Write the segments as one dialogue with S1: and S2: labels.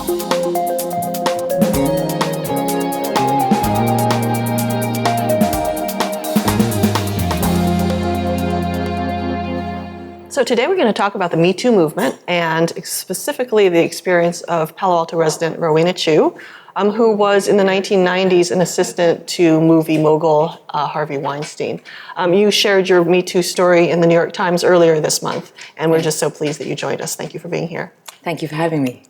S1: So today we're going to talk about the Me Too movement and specifically the experience of Palo Alto resident Rowena Chiu, who was in the 1990s an assistant to movie mogul Harvey Weinstein. You shared your Me Too story in the New York Times earlier this month, and we're just so pleased that you joined us. Thank you for being here.
S2: Thank you for having me.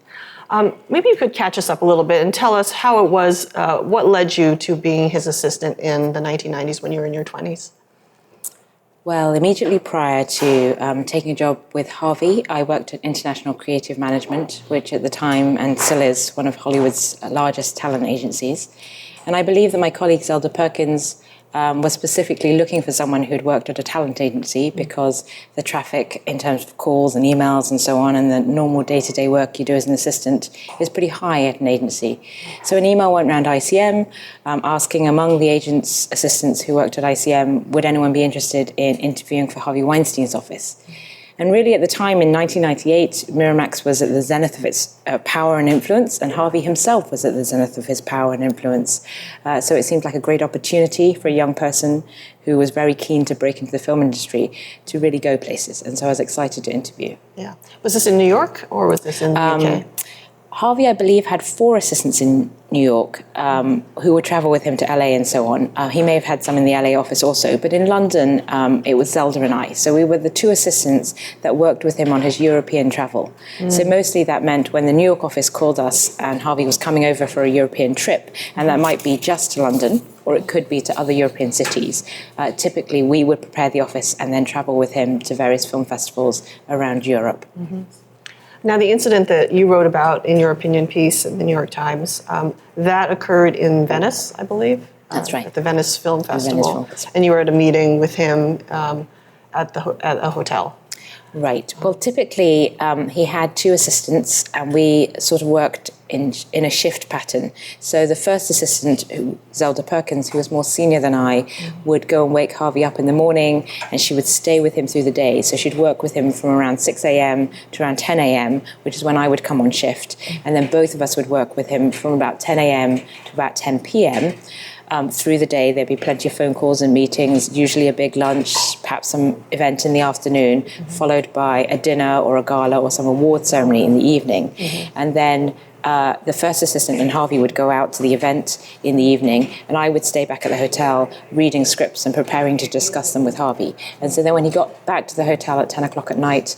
S1: Maybe you could catch us up a little bit and tell us how it was, what led you to being his assistant in the 1990s when you were in your 20s?
S2: Well, immediately prior to taking a job with Harvey, I worked at International Creative Management, which at the time and still is one of Hollywood's largest talent agencies. And I believe that my colleague Zelda Perkins was specifically looking for someone who'd worked at a talent agency because the traffic in terms of calls and emails and so on and the normal day-to-day work you do as an assistant is pretty high at an agency. So an email went around ICM asking among the agents' assistants who worked at ICM, would anyone be interested in interviewing for Harvey Weinstein's office? And really at the time in 1998, Miramax was at the zenith of its power and influence, and Harvey himself was at the zenith of his power and influence. So it seemed like a great opportunity for a young person who was very keen to break into the film industry to really go places. And so I was excited to interview.
S1: Yeah. Was this in New York or was this in the UK?
S2: Harvey, I believe, had 4 assistants in New York who would travel with him to LA and so on. He may have had some in the LA office also, but in London, it was Zelda and I. So we were the 2 assistants that worked with him on his European travel. So mostly that meant when the New York office called us and Harvey was coming over for a European trip, and that might be just to London, or it could be to other European cities. Typically, we would prepare the office and then travel with him to various film festivals around Europe.
S1: Now, the incident that you wrote about in your opinion piece in the New York Times, that occurred in Venice, I believe?
S2: That's right.
S1: At the Venice Film Festival.
S2: Film Festival.
S1: And you were at a meeting with him at a hotel.
S2: Right. Well, typically, he had 2 assistants, and we sort of worked in a shift pattern. So the first assistant, Zelda Perkins, who was more senior than I, would go and wake Harvey up in the morning, and she would stay with him through the day. So she'd work with him from around 6 a.m. to around 10 a.m., which is when I would come on shift. And then both of us would work with him from about 10 a.m. to about 10 p.m. Through the day, there'd be plenty of phone calls and meetings, usually a big lunch, perhaps some event in the afternoon, followed by a dinner or a gala or some award ceremony in the evening. And then the first assistant and Harvey would go out to the event in the evening, and I would stay back at the hotel reading scripts and preparing to discuss them with Harvey. And so then when he got back to the hotel at 10 o'clock at night,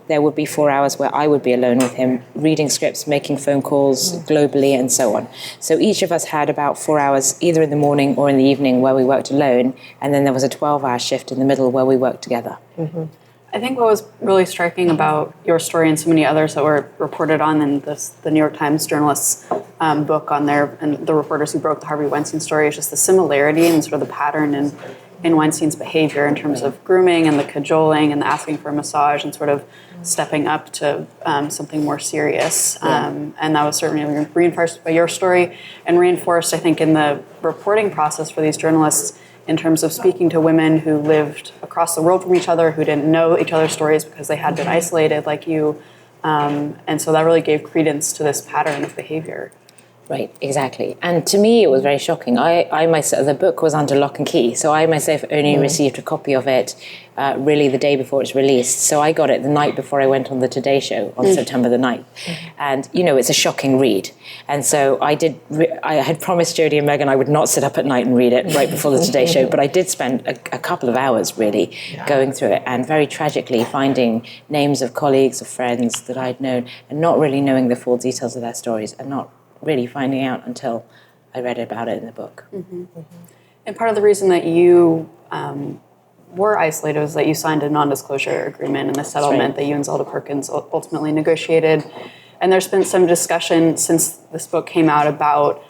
S2: there would be 4 hours where I would be alone with him, reading scripts, making phone calls globally, and so on. So each of us had about 4 hours, either in the morning or in the evening, where we worked alone, and then there was a 12-hour shift in the middle where we worked together.
S3: I think what was really striking about your story and so many others that were reported on in the New York Times journalists' book on there, and the reporters who broke the Harvey Weinstein story, is just the similarity and sort of the pattern in Weinstein's behavior in terms of grooming and the cajoling and the asking for a massage and sort of stepping up to something more serious. And that was certainly reinforced by your story and reinforced, I think, in the reporting process for these journalists in terms of speaking to women who lived across the world from each other, who didn't know each other's stories because they had been isolated like you. And so that really gave credence to this pattern of behavior.
S2: Right, exactly. And to me, it was very shocking. I myself, the book was under lock and key, so I myself only received a copy of it really the day before it's released. So I got it the night before I went on the Today Show on September the 9th. And, you know, it's a shocking read. And so I had promised Jodie and Megan I would not sit up at night and read it right before the Today Show, but I did spend a couple of hours really going through it, and very tragically finding names of colleagues, of friends that I'd known, and not really knowing the full details of their stories, and not really finding out until I read about it in the book.
S3: And part of the reason that you were isolated was that you signed a non-disclosure agreement in the settlement that you and Zelda Perkins ultimately negotiated. And there's been some discussion since this book came out about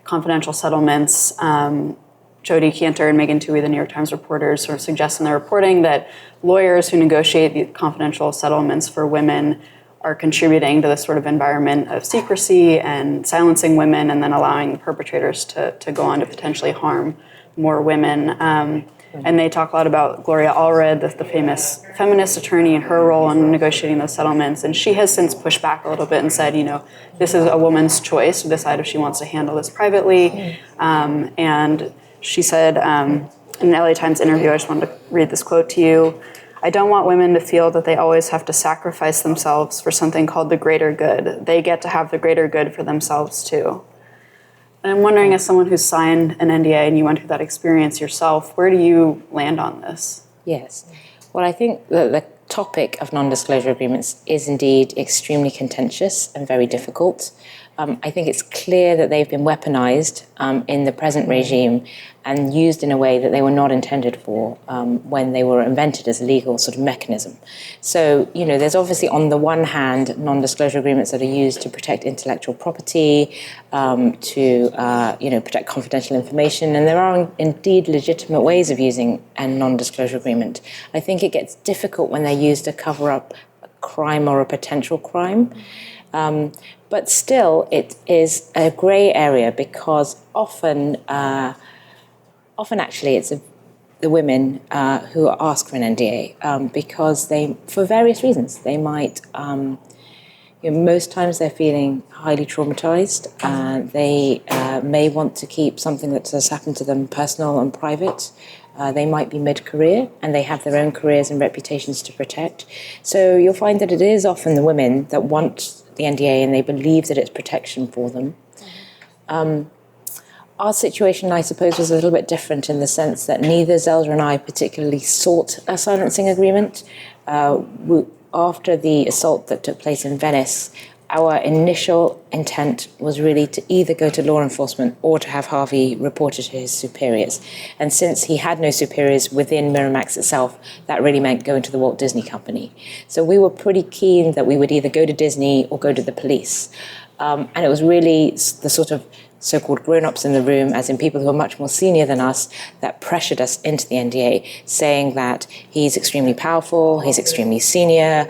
S3: confidential settlements. Jodie Cantor and Megan Twohey, the New York Times reporters, sort of suggest in their reporting that lawyers who negotiate the confidential settlements for women are contributing to this sort of environment of secrecy and silencing women and then allowing the perpetrators to go on to potentially harm more women. And they talk a lot about Gloria Allred, the famous feminist attorney, and her role in negotiating those settlements. And she has since pushed back a little bit and said, this is a woman's choice to decide if she wants to handle this privately. And she said in an LA Times interview, I just wanted to read this quote to you. "I don't want women to feel that they always have to sacrifice themselves for something called the greater good. They get to have the greater good for themselves too." And I'm wondering, as someone who's signed an NDA and you went through that experience yourself, where do you land on this?
S2: Yes. Well, I think that the topic of non-disclosure agreements is indeed extremely contentious and very difficult. I think it's clear that they've been weaponized in the present regime and used in a way that they were not intended for when they were invented as a legal sort of mechanism. So, there's obviously on the one hand non-disclosure agreements that are used to protect intellectual property, to protect confidential information, and there are indeed legitimate ways of using a non-disclosure agreement. I think it gets difficult when they're used to cover up a crime or a potential crime. But still, it is a grey area because often actually it's the women who ask for an NDA because they, for various reasons, they might, most times they're feeling highly traumatized. They may want to keep something that has happened to them personal and private. They might be mid-career and they have their own careers and reputations to protect. So you'll find that it is often the women that want the NDA and they believe that it's protection for them. Our situation, I suppose, was a little bit different in the sense that neither Zelda and I particularly sought a silencing agreement. After the assault that took place in Venice, our initial intent was really to either go to law enforcement or to have Harvey reported to his superiors. And since he had no superiors within Miramax itself, that really meant going to the Walt Disney Company. So we were pretty keen that we would either go to Disney or go to the police. And it was really the sort of so-called grown-ups in the room, as in people who are much more senior than us, that pressured us into the NDA, saying that he's extremely powerful, he's extremely senior,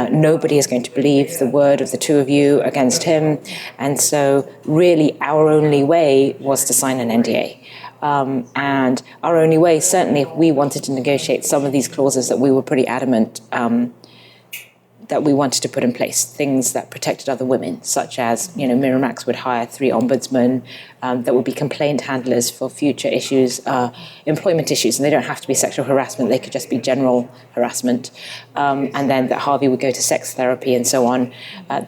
S2: nobody is going to believe the word of the two of you against him. And so really our only way was to sign an NDA. And our only way, certainly if we wanted to negotiate some of these clauses that we were pretty adamant that we wanted to put in place, things that protected other women, such as, Miramax would hire 3 ombudsmen that would be complaint handlers for future issues, employment issues, and they don't have to be sexual harassment, they could just be general harassment, and then that Harvey would go to sex therapy and so on.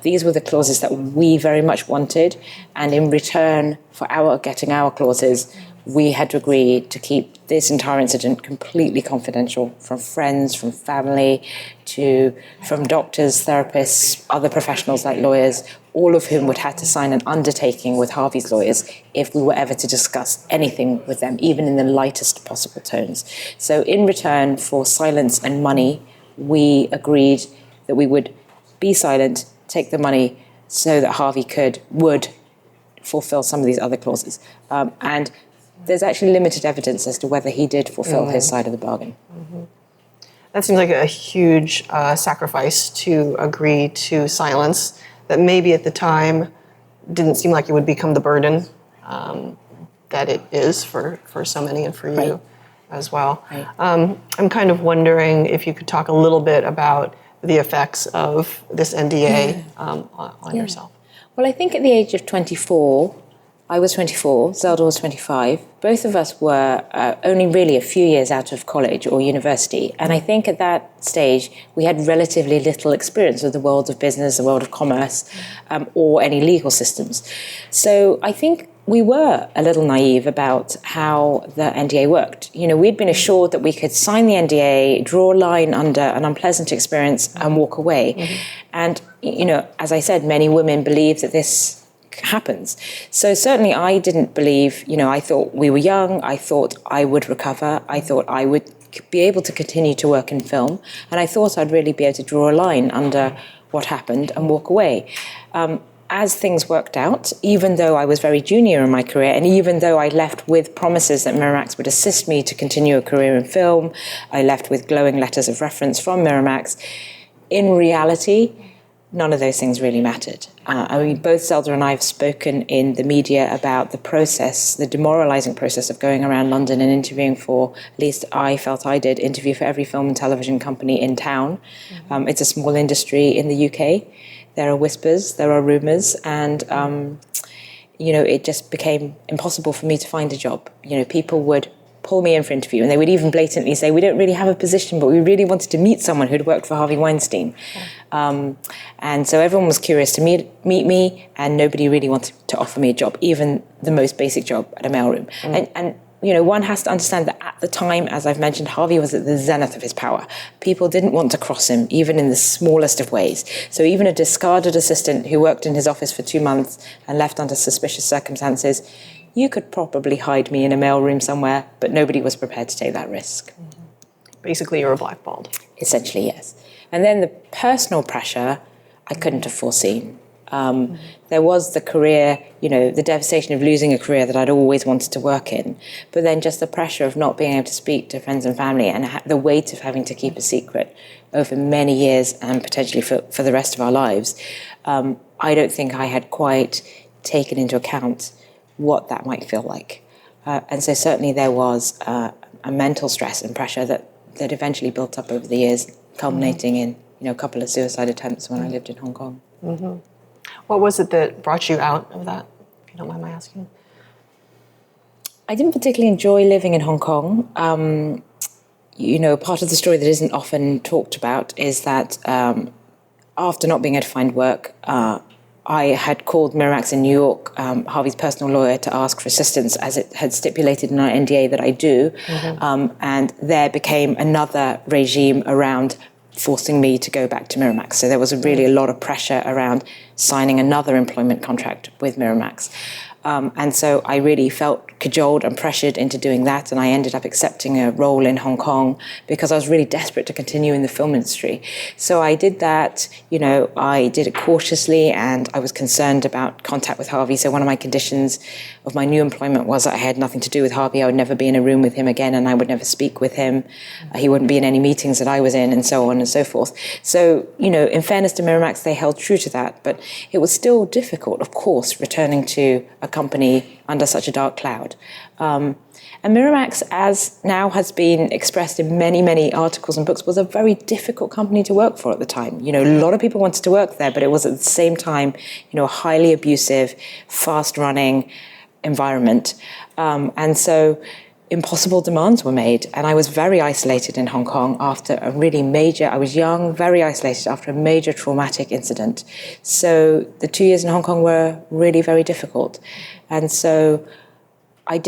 S2: These were the clauses that we very much wanted, and in return for getting our clauses, we had to agree to keep this entire incident completely confidential from friends, from family, from doctors, therapists, other professionals like lawyers, all of whom would have to sign an undertaking with Harvey's lawyers if we were ever to discuss anything with them, even in the lightest possible tones. So in return for silence and money, we agreed that we would be silent, take the money so that Harvey would fulfill some of these other clauses. And there's actually limited evidence as to whether he did fulfill his side of the bargain.
S1: Mm-hmm. That seems like a huge sacrifice to agree to silence that maybe at the time didn't seem like it would become the burden that it is for so many and for you as well.
S2: Right.
S1: I'm kind of wondering if you could talk a little bit about the effects of this NDA on yourself.
S2: Well, I think at the age of 24, I was 24, Zelda was 25. Both of us were only really a few years out of college or university. And I think at that stage, we had relatively little experience with the world of business, the world of commerce, or any legal systems. So I think we were a little naive about how the NDA worked. We'd been assured that we could sign the NDA, draw a line under an unpleasant experience and walk away. Mm-hmm. And, as I said, many women believe that this happens. So certainly I didn't believe, I thought we were young, I thought I would recover, I thought I would be able to continue to work in film, and I thought I'd really be able to draw a line under what happened and walk away. As things worked out, even though I was very junior in my career, and even though I left with promises that Miramax would assist me to continue a career in film, I left with glowing letters of reference from Miramax, in reality, none of those things really mattered. I mean, both Zelda and I have spoken in the media about the process, the demoralizing process of going around London and interviewing for, at least I felt I did, interview for every film and television company in town. It's a small industry in the UK. There are whispers, there are rumors, and it just became impossible for me to find a job. People would pull me in for interview, and they would even blatantly say, we don't really have a position, but we really wanted to meet someone who'd worked for Harvey Weinstein. And so everyone was curious to meet me, and nobody really wanted to offer me a job, even the most basic job at a mailroom. And one has to understand that at the time, as I've mentioned, Harvey was at the zenith of his power. People didn't want to cross him, even in the smallest of ways. So even a discarded assistant who worked in his office for 2 months and left under suspicious circumstances, you could probably hide me in a mailroom somewhere, but nobody was prepared to take that risk.
S1: Basically, you were blackballed.
S2: Essentially, yes. And then the personal pressure, I couldn't have foreseen. There was the career, the devastation of losing a career that I'd always wanted to work in, but then just the pressure of not being able to speak to friends and family, and the weight of having to keep a secret over many years and potentially for the rest of our lives. I don't think I had quite taken into account what that might feel like. And so certainly there was a mental stress and pressure that eventually built up over the years, culminating in a couple of suicide attempts when I lived in Hong Kong.
S1: What was it that brought you out of that, if you don't mind my asking?
S2: I didn't particularly enjoy living in Hong Kong. Part of the story that isn't often talked about is that after not being able to find work, I had called Miramax in New York, Harvey's personal lawyer, to ask for assistance, as it had stipulated in our NDA that I do. And there became another regime around forcing me to go back to Miramax. So there was really a lot of pressure around signing another employment contract with Miramax. And so I really felt cajoled and pressured into doing that, and I ended up accepting a role in Hong Kong because I was really desperate to continue in the film industry. So I did that, I did it cautiously, and I was concerned about contact with Harvey. So one of my conditions of my new employment was that I had nothing to do with Harvey. I would never be in a room with him again, and I would never speak with him. He wouldn't be in any meetings that I was in, and so on and so forth. So, in fairness to Miramax, they held true to that, but it was still difficult, of course, returning to a company under such a dark cloud. And Miramax, as now has been expressed in many, many articles and books, was a very difficult company to work for at the time. A lot of people wanted to work there, but it was at the same time, a highly abusive, fast-running environment. And so impossible demands were made. And I was very isolated in Hong Kong after I was young, very isolated after a major traumatic incident. So the 2 years in Hong Kong were really very difficult. And so I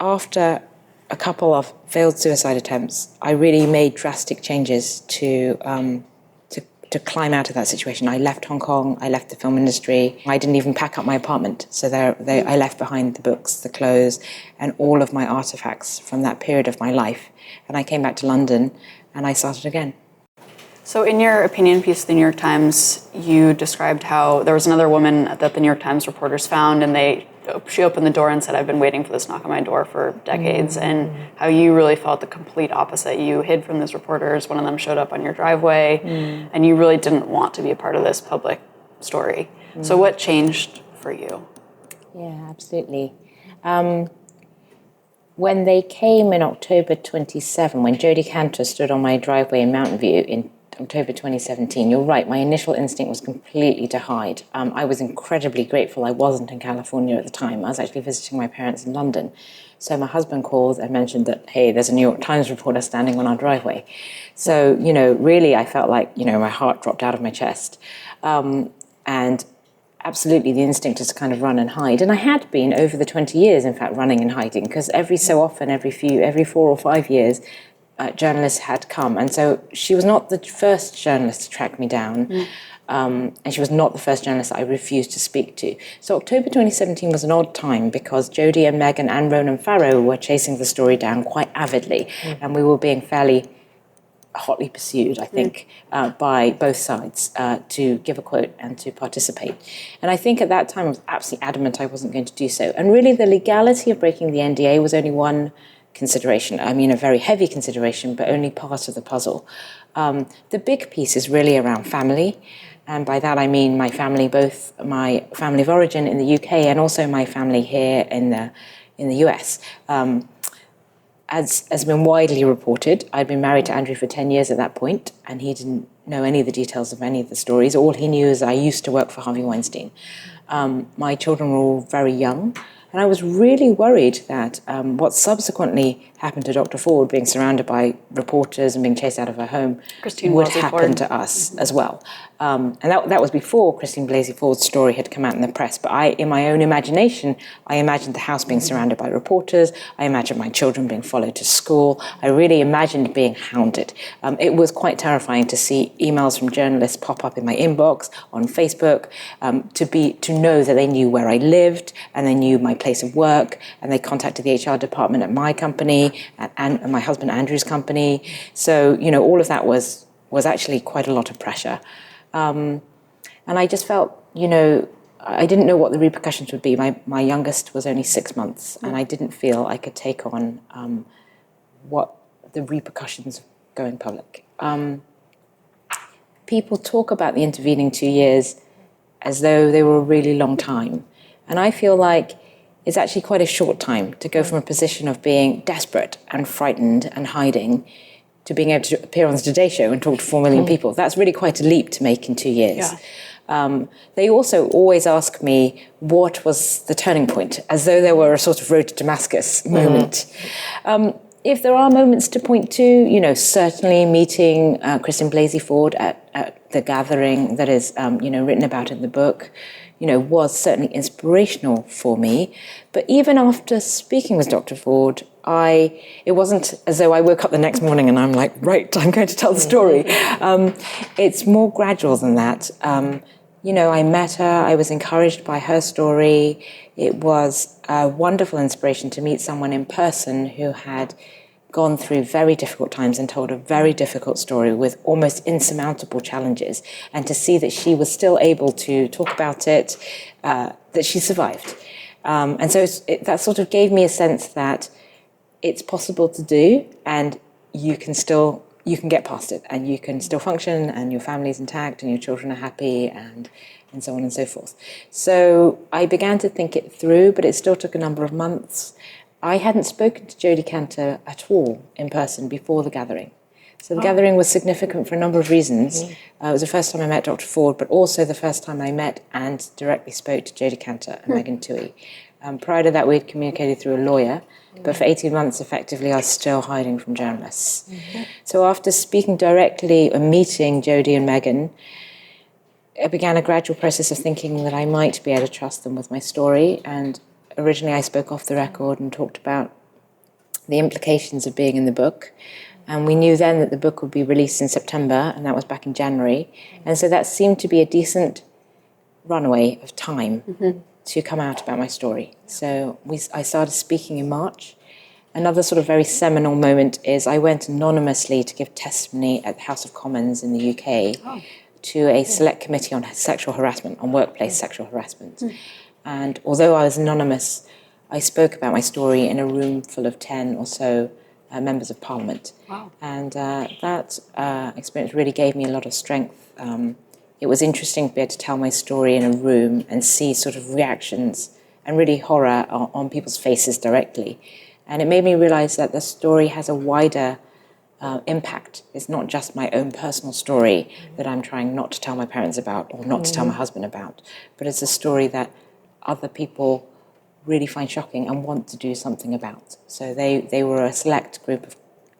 S2: after a couple of failed suicide attempts, I really made drastic changes to climb out of that situation. I left Hong Kong, I left the film industry. I didn't even pack up my apartment. So I left behind the books, the clothes, and all of my artifacts from that period of my life. And I came back to London and I started again.
S3: So in your opinion piece, the New York Times, you described how there was another woman that the New York Times reporters found, and she opened the door and said, I've been waiting for this knock on my door for decades, and how you really felt the complete opposite. You hid from those reporters. One of them showed up on your driveway, and you really didn't want to be a part of this public story. So what changed for you?
S2: Yeah, absolutely. When they came in October 27, when Jodie Cantor stood on my driveway in Mountain View in October 2017, you're right, my initial instinct was completely to hide. I was incredibly grateful I wasn't in California at the time. I was actually visiting my parents in London. So my husband called and mentioned that, hey, there's a New York Times reporter standing on our driveway. So, really I felt like, my heart dropped out of my chest. And absolutely the instinct is to kind of run and hide. And I had been over the 20 years, in fact, running and hiding, because every so often, every 4 or 5 years, journalists had come. And so she was not the first journalist to track me down. And she was not the first journalist that I refused to speak to. So October 2017 was an odd time because Jodie and Meghan and Ronan Farrow were chasing the story down quite avidly. And we were being fairly hotly pursued, I think, by both sides to give a quote and to participate. And I think at that time I was absolutely adamant I wasn't going to do so. And really the legality of breaking the NDA was only one consideration. I mean, a very heavy consideration, but only part of the puzzle. The big piece is really around family And by that I mean my family, both my family of origin in the UK and also my family here in the US. As has been widely reported, I'd been married to Andrew for 10 years at that point, and he didn't know any of the details of any of the stories. All he knew is I used to work for Harvey Weinstein. My children were all very young, and I was really worried that what subsequently happened to Dr. Ford, being surrounded by reporters and being chased out of her home, would happen to us as well. And that was before Christine Blasey Ford's story had come out in the press. But in my own imagination, I imagined the house being surrounded by reporters. I imagined my children being followed to school. I really imagined being hounded. It was quite terrifying to see emails from journalists pop up in my inbox on Facebook, to know that they knew where I lived and they knew my place of work, and they contacted the HR department at my company and my husband Andrew's company. So, all of that was actually quite a lot of pressure. And I just felt, I didn't know what the repercussions would be. My youngest was only 6 months, and I didn't feel I could take on what the repercussions of going public. People talk about the intervening 2 years as though they were a really long time. And I feel like it's actually quite a short time to go from a position of being desperate and frightened and hiding to being able to appear on the Today Show and talk to 4 million people. That's really quite a leap to make in 2 years. Yeah. They also always ask me what was the turning point, as though there were a sort of road to Damascus moment. If there are moments to point to, certainly meeting Christine Blasey Ford at the gathering that is, written about in the book, was certainly inspirational for me. But even after speaking with Dr. Ford, it wasn't as though I woke up the next morning and I'm like, right, I'm going to tell the story. It's more gradual than that. I met her, I was encouraged by her story. It was a wonderful inspiration to meet someone in person who had gone through very difficult times and told a very difficult story with almost insurmountable challenges, and to see that she was still able to talk about it, that she survived. And so that sort of gave me a sense that it's possible to do, and you can get past it, and you can still function, and your family's intact, and your children are happy, and so on and so forth. So I began to think it through, but it still took a number of months. I hadn't spoken to Jodie Cantor at all in person before the gathering. So the gathering was significant for a number of reasons. It was the first time I met Dr. Ford, but also the first time I met and directly spoke to Jodie Cantor and Megan Toohey. Prior to that, we had communicated through a lawyer, but for 18 months, effectively, I was still hiding from journalists. So after speaking directly and meeting Jodie and Megan, I began a gradual process of thinking that I might be able to trust them with my story. And originally, I spoke off the record and talked about the implications of being in the book. And we knew then that the book would be released in September, and that was back in January. And so that seemed to be a decent runway of time to come out about my story. So I started speaking in March. Another sort of very seminal moment is I went anonymously to give testimony at the House of Commons in the UK to a select committee on sexual harassment, on workplace sexual harassment. And although I was anonymous, I spoke about my story in a room full of 10 or so members of Parliament. Wow. And that experience really gave me a lot of strength. It was interesting to be able to tell my story in a room and see sort of reactions and really horror on people's faces directly. And it made me realize that the story has a wider impact. It's not just my own personal story that I'm trying not to tell my parents about or not to tell my husband about, but it's a story that other people really find shocking and want to do something about. So they were a select group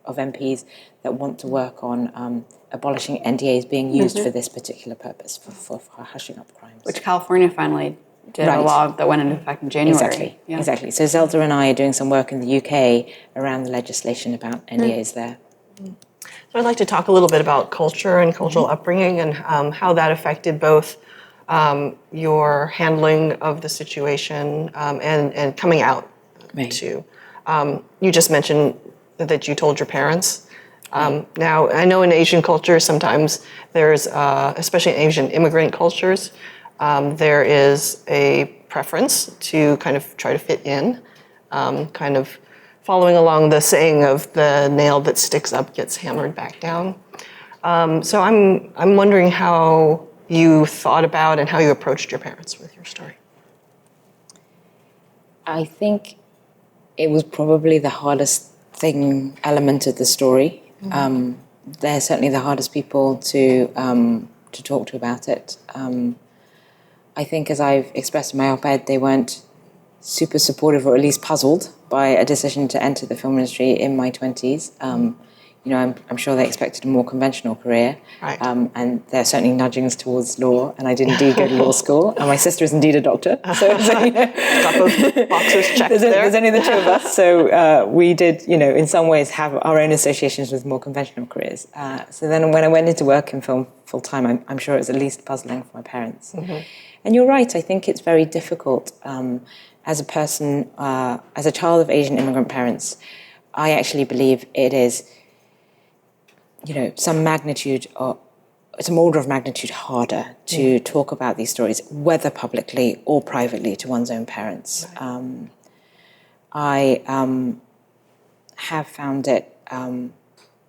S2: of MPs that want to work on abolishing NDAs being used for this particular purpose, for hushing up crimes.
S3: Which California finally did a law that went into effect in January.
S2: Exactly. So Zelda and I are doing some work in the UK around the legislation about NDAs there.
S1: So I'd like to talk a little bit about culture and cultural upbringing and how that affected both your handling of the situation and coming out to. You just mentioned that you told your parents. Now, I know in Asian culture, sometimes there's, especially in Asian immigrant cultures, there is a preference to kind of try to fit in, kind of following along the saying of the nail that sticks up gets hammered back down. So I'm wondering how you thought about and how you approached your parents with your story?
S2: I think it was probably the hardest element of the story. They're certainly the hardest people to talk to about it. I think, as I've expressed in my op-ed, they weren't super supportive, or at least puzzled by a decision to enter the film industry in my 20s. I'm sure they expected a more conventional career.
S1: Right.
S2: And there are certainly nudgings towards law, and I did indeed go to law school, and my sister is indeed a doctor. So
S1: Got both boxes checked there.
S2: There's only the two of us, so we did, in some ways have our own associations with more conventional careers. So then when I went into work in film full-time, I'm sure it was at least puzzling for my parents. Mm-hmm. And you're right, I think it's very difficult as a person, as a child of Asian immigrant parents. I actually believe it is, some order of magnitude harder to talk about these stories, whether publicly or privately, to one's own parents. Right. I have found it,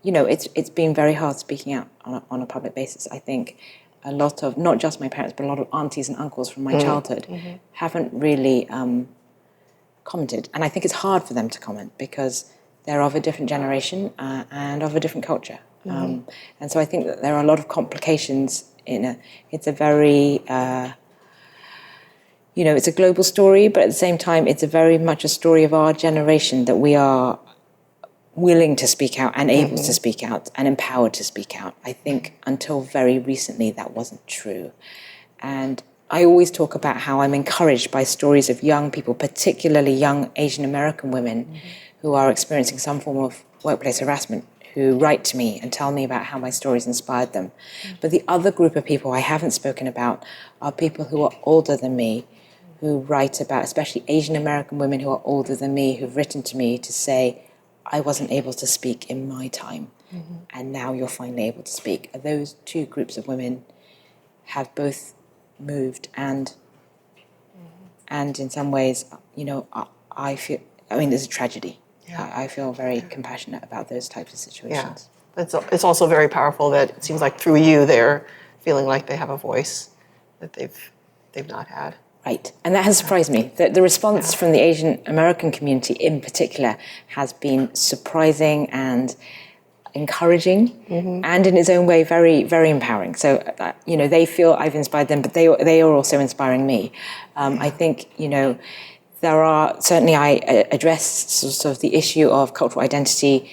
S2: it's been very hard speaking out on a public basis. I think a lot of, not just my parents, but a lot of aunties and uncles from my childhood haven't really commented. And I think it's hard for them to comment because they're of a different generation and of a different culture. And so I think that there are a lot of complications it's a very, it's a global story, but at the same time, it's a very much a story of our generation, that we are willing to speak out and able to speak out and empowered to speak out. I think until very recently, that wasn't true. And I always talk about how I'm encouraged by stories of young people, particularly young Asian American women who are experiencing some form of workplace harassment, who write to me and tell me about how my stories inspired them. But the other group of people I haven't spoken about are people who are older than me, who write about, especially Asian American women who are older than me, who've written to me to say, I wasn't able to speak in my time, and now you're finally able to speak. Those two groups of women have both moved, and in some ways, I feel, there's a tragedy. Yeah. I feel very compassionate about those types of situations.
S1: Yeah. It's also very powerful that it seems like through you they're feeling like they have a voice that they've not had.
S2: Right, and that has surprised me. The response from the Asian American community in particular has been surprising and encouraging, and in its own way very, very empowering. So, they feel I've inspired them, but they are also inspiring me. I think, there are, certainly I addressed sort of the issue of cultural identity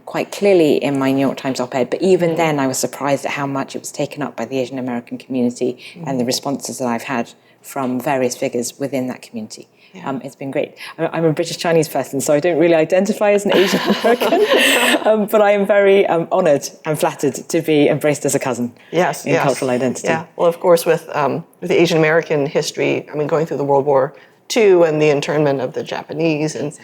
S2: quite clearly in my New York Times op-ed, but even then I was surprised at how much it was taken up by the Asian American community and the responses that I've had from various figures within that community. Yeah. It's been great. I'm a British Chinese person, so I don't really identify as an Asian American, but I am very honoured and flattered to be embraced as a cousin in cultural identity.
S1: Yeah. Well, of course, with the Asian American history, going through the World War II and the internment of the Japanese and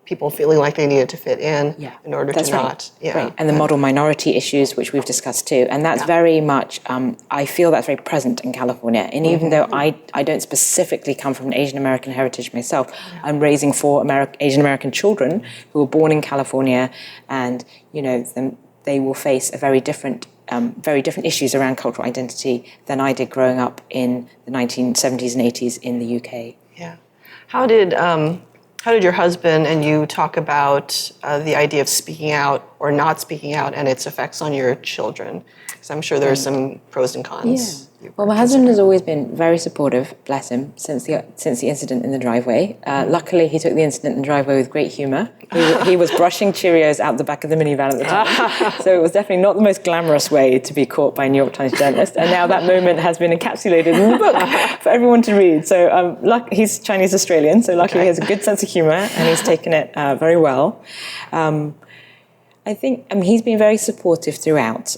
S1: people feeling like they needed to fit in order to not. Yeah.
S2: Right. And the model minority issues, which we've discussed too. And that's very much, I feel that's very present in California. And even though I don't specifically come from an Asian American heritage myself, I'm raising 4 Asian American children who were born in California, and, they will face a very different issues around cultural identity than I did growing up in the 1970s and 80s in the UK.
S1: Yeah. How did your husband and you talk about the idea of speaking out or not speaking out and its effects on your children? Because I'm sure there are some pros and cons.
S2: Yeah. Well, my husband has always been very supportive, bless him, since the incident in the driveway. Luckily, he took the incident in the driveway with great humour. He was brushing Cheerios out the back of the minivan at the time. So it was definitely not the most glamorous way to be caught by a New York Times journalist. And now that moment has been encapsulated in the book for everyone to read. So he's Chinese-Australian, so luckily he has a good sense of humour and he's taken it very well. I think he's been very supportive throughout.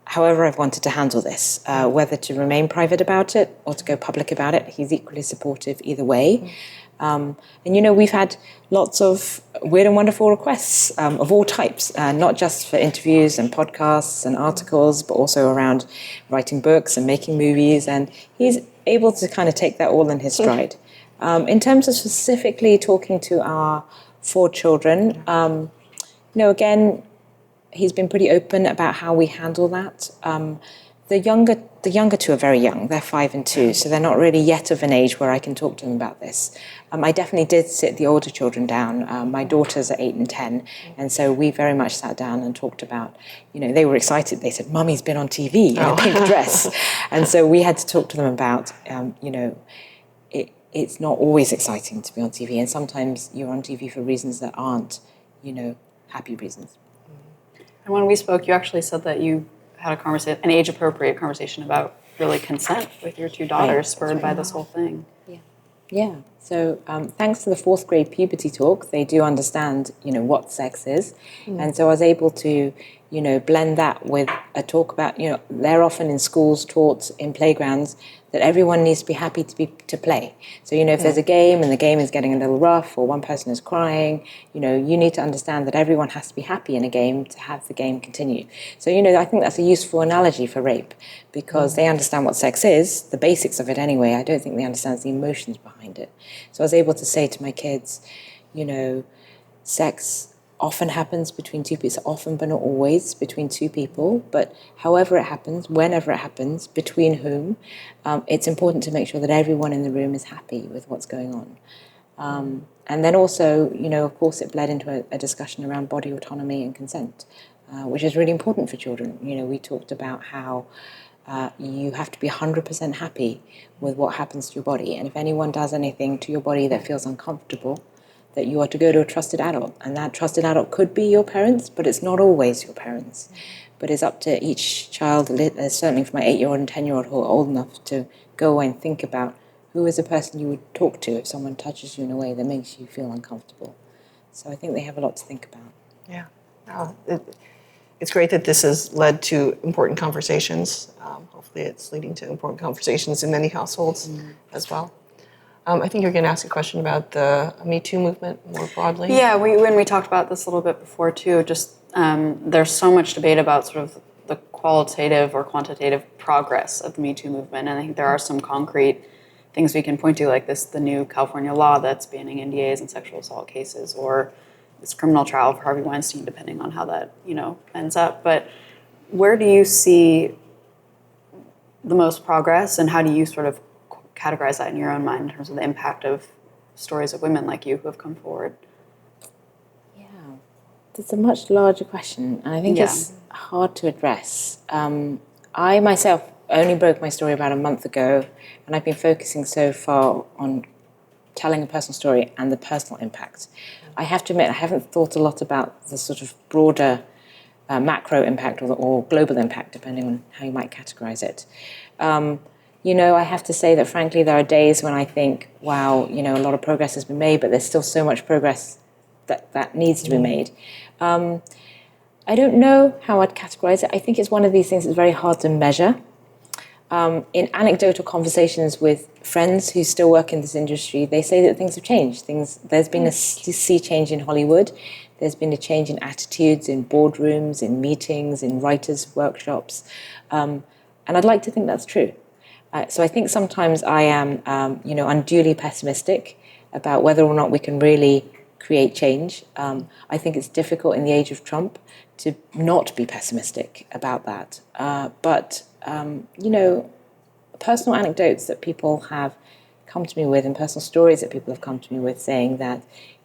S2: However I've wanted to handle this, whether to remain private about it or to go public about it, he's equally supportive either way. And we've had lots of weird and wonderful requests of all types, not just for interviews and podcasts and articles, but also around writing books and making movies. And he's able to kind of take that all in his stride. In terms of specifically talking to our 4 children, again, he's been pretty open about how we handle that. the younger two are very young. They're 5 and 2, so they're not really yet of an age where I can talk to them about this. I definitely did sit the older children down. My daughters are 8 and 10, and so we very much sat down and talked about, they were excited. They said, "Mummy's been on TV in a pink dress." And so we had to talk to them about, it's not always exciting to be on TV, and sometimes you're on TV for reasons that aren't, happy reasons.
S3: And when we spoke, you actually said that you had an age-appropriate conversation about really consent with your 2 daughters, spurred by this whole thing.
S2: Yeah. So thanks to the 4th grade puberty talk, they do understand, what sex is. And so I was able to, blend that with a talk about, they're often in schools taught in playgrounds that everyone needs to be happy to play. So, if there's a game and the game is getting a little rough or one person is crying, you need to understand that everyone has to be happy in a game to have the game continue. So, I think that's a useful analogy for rape because they understand what sex is, the basics of it anyway. I don't think they understand the emotions behind it. So I was able to say to my kids, sex often happens between 2 people. It's often, but not always, between 2 people. But however it happens, whenever it happens, between whom, it's important to make sure that everyone in the room is happy with what's going on. And then also, of course, it bled into a discussion around body autonomy and consent, which is really important for children. We talked about how you have to be 100% happy with what happens to your body. And if anyone does anything to your body that feels uncomfortable, that you are to go to a trusted adult. And that trusted adult could be your parents, but it's not always your parents. But it's up to each child, certainly for my 8-year-old and 10-year-old who are old enough to go away and think about who is a person you would talk to if someone touches you in a way that makes you feel uncomfortable. So I think they have a lot to think about.
S1: Yeah. It's great that this has led to important conversations. Hopefully it's leading to important conversations in many households as well. I think you're going to ask a question about the Me Too movement more broadly.
S3: Yeah, when we talked about this a little bit before too, just there's so much debate about sort of the qualitative or quantitative progress of the Me Too movement, and I think there are some concrete things we can point to, like the new California law that's banning NDAs in sexual assault cases, or this criminal trial for Harvey Weinstein, depending on how that ends up. But where do you see the most progress, and how do you sort of categorize that in your own mind in terms of the impact of stories of women like you who have come forward?
S2: Yeah, it's a much larger question, and I think it's hard to address. I myself only broke my story about a month ago, and I've been focusing so far on telling a personal story and the personal impact. I have to admit, I haven't thought a lot about the sort of broader macro impact or global impact, depending on how you might categorize it. I have to say that, frankly, there are days when I think, wow, a lot of progress has been made, but there's still so much progress that needs to be made. I don't know how I'd categorize it. I think it's one of these things that's very hard to measure. In anecdotal conversations with friends who still work in this industry, they say that things have changed. There's been a sea change in Hollywood. There's been a change in attitudes in boardrooms, in meetings, in writers' workshops. And I'd like to think that's true. So I think sometimes I am, unduly pessimistic about whether or not we can really create change. I think it's difficult in the age of Trump to not be pessimistic about that. But personal anecdotes that people have come to me with and personal stories that people have come to me with saying that,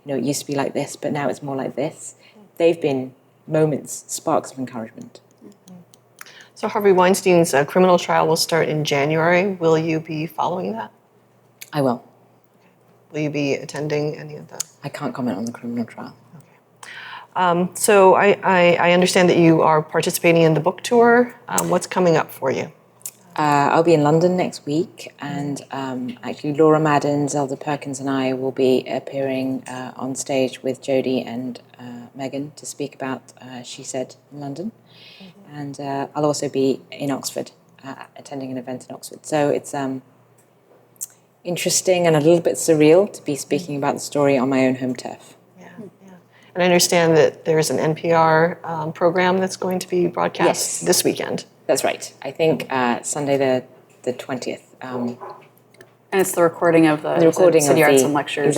S2: it used to be like this, but now it's more like this. They've been moments, sparks of encouragement.
S1: So Harvey Weinstein's criminal trial will start in January. Will you be following that?
S2: I will.
S1: Will you be attending any of the?
S2: I can't comment on the criminal trial.
S1: So I understand that you are participating in the book tour. What's coming up for you?
S2: I'll be in London next week, and actually Laura Madden, Zelda Perkins and I will be appearing on stage with Jodie and Megan to speak about She Said in London. And I'll also be in Oxford, attending an event in Oxford. So it's interesting and a little bit surreal to be speaking about the story on my own home turf.
S1: Yeah. And I understand that there's an NPR program that's going to be broadcast this weekend.
S2: That's right. I think Sunday the 20th.
S3: And it's the recording of the City Arts and Lectures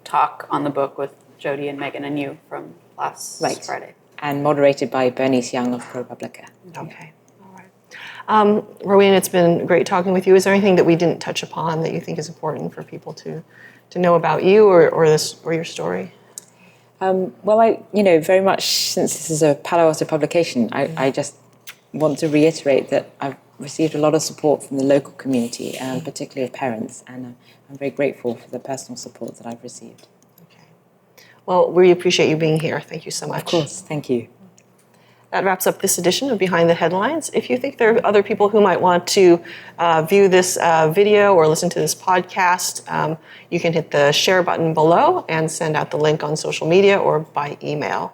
S3: talk on the book with Jodie and Megan and you from last Friday.
S2: And moderated by Bernice Young of ProPublica.
S1: Okay, all Rowena, it's been great talking with you. Is there anything that we didn't touch upon that you think is important for people to know about you or your story?
S2: Well, very much since this is a Palo Alto publication, I just want to reiterate that I've received a lot of support from the local community, particularly of parents, and I'm very grateful for the personal support that I've received.
S1: Okay. Well, we appreciate you being here. Thank you so much.
S2: Of course, thank you.
S1: That wraps up this edition of Behind the Headlines. If you think there are other people who might want to view this video or listen to this podcast, you can hit the share button below and send out the link on social media or by email.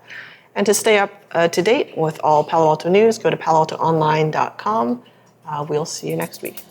S1: And to stay up to date with all Palo Alto news, go to paloaltoonline.com. We'll see you next week.